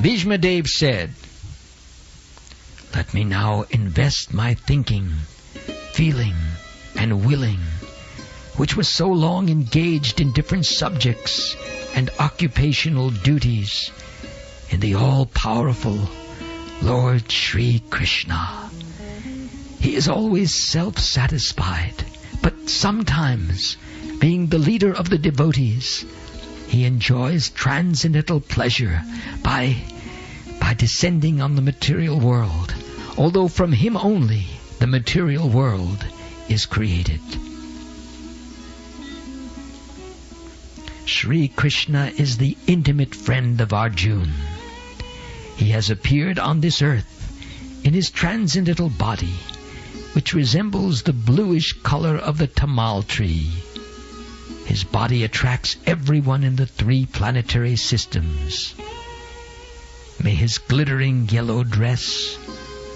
Bhishma Dev said, "Let me now invest my thinking, feeling, and willing, which was so long engaged in different subjects and occupational duties, in the all-powerful Lord Sri Krishna. He is always self-satisfied, but sometimes, being the leader of the devotees, he enjoys transcendental pleasure by descending on the material world, although from him only the material world is created." Sri Krishna is the intimate friend of Arjuna. He has appeared on this earth in his transcendental body, which resembles the bluish color of the tamal tree. His body attracts everyone in the 3 planetary systems. May his glittering yellow dress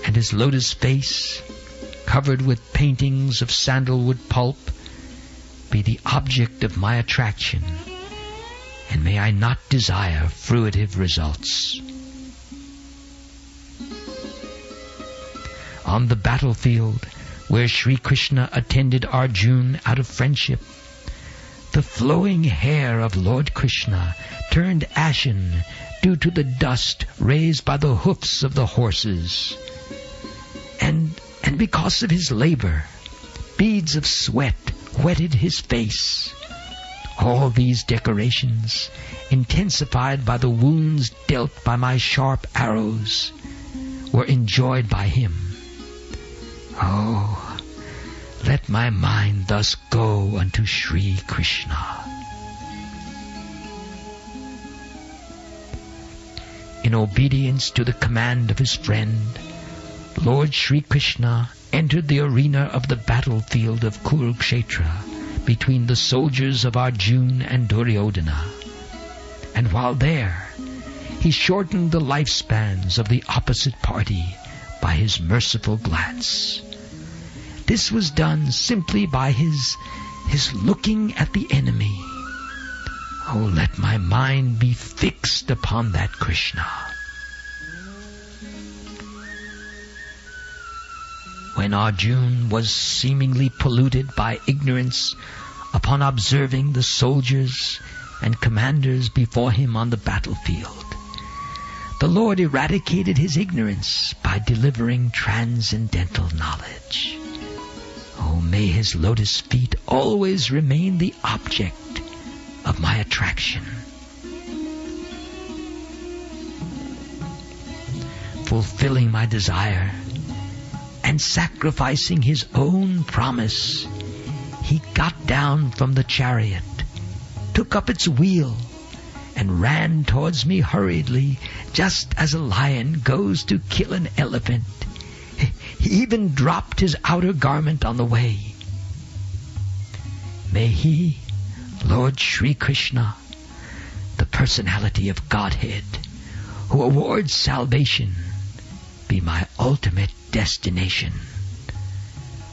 and his lotus face, covered with paintings of sandalwood pulp, be the object of my attraction, and may I not desire fruitive results. On the battlefield, where Sri Krishna attended Arjuna out of friendship, the flowing hair of Lord Krishna turned ashen due to the dust raised by the hoofs of the horses. And because of his labor, beads of sweat wetted his face. All these decorations, intensified by the wounds dealt by my sharp arrows, were enjoyed by him. Oh, let my mind thus go unto Sri Krishna. In obedience to the command of his friend, Lord Sri Krishna entered the arena of the battlefield of Kurukshetra between the soldiers of Arjuna and Duryodhana. And while there, he shortened the lifespans of the opposite party by his merciful glance. This was done simply by his looking at the enemy. Oh, let my mind be fixed upon that Krishna. When Arjuna was seemingly polluted by ignorance upon observing the soldiers and commanders before him on the battlefield, the Lord eradicated his ignorance by delivering transcendental knowledge. Oh, may his lotus feet always remain the object of my attraction. Fulfilling my desire and sacrificing his own promise, he got down from the chariot, took up its wheel, and ran towards me hurriedly, just as a lion goes to kill an elephant. He even dropped his outer garment on the way. May he, Lord Sri Krishna, the personality of Godhead, who awards salvation, be my ultimate destination.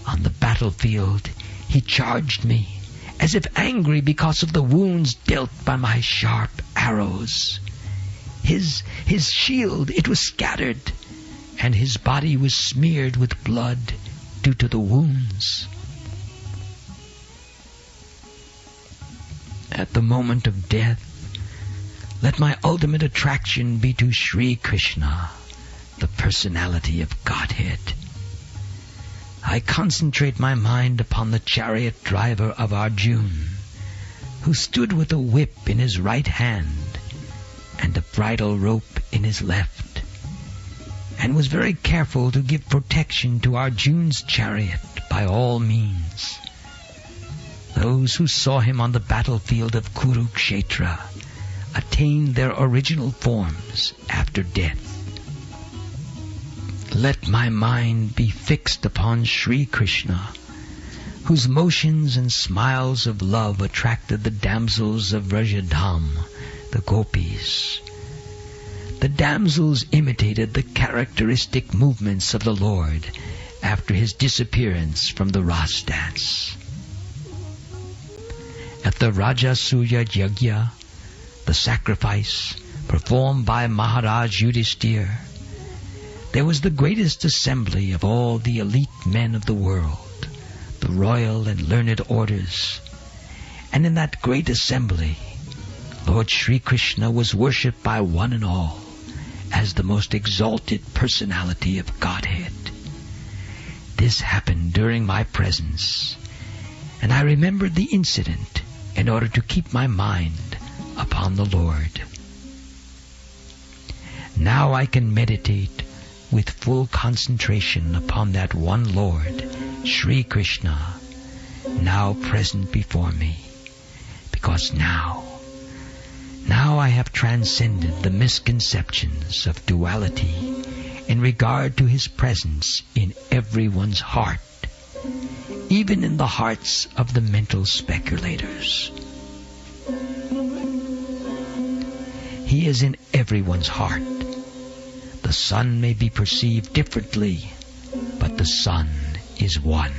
On the battlefield, he charged me, as if angry because of the wounds dealt by my sharp arrows. His shield, it was scattered, and his body was smeared with blood due to the wounds. At the moment of death, let my ultimate attraction be to Sri Krishna, the personality of Godhead. I concentrate my mind upon the chariot driver of Arjuna, who stood with a whip in his right hand and a bridle rope in his left, and was very careful to give protection to Arjuna's chariot by all means. Those who saw him on the battlefield of Kurukshetra attained their original forms after death. Let my mind be fixed upon Sri Krishna, whose motions and smiles of love attracted the damsels of Vrajadham, the gopis. The damsels imitated the characteristic movements of the Lord after his disappearance from the Ras dance. At the Rajasuya Yajna, the sacrifice, performed by Maharaj Yudhishthira, there was the greatest assembly of all the elite men of the world, the royal and learned orders. And in that great assembly, Lord Sri Krishna was worshipped by one and all as the most exalted personality of Godhead. This happened during my presence, and I remembered the incident in order to keep my mind upon the Lord. Now I can meditate with full concentration upon that one Lord, Sri Krishna, now present before me, because now I have transcended the misconceptions of duality in regard to His presence in everyone's heart, even in the hearts of the mental speculators. He is in everyone's heart. The sun may be perceived differently, but the sun is one.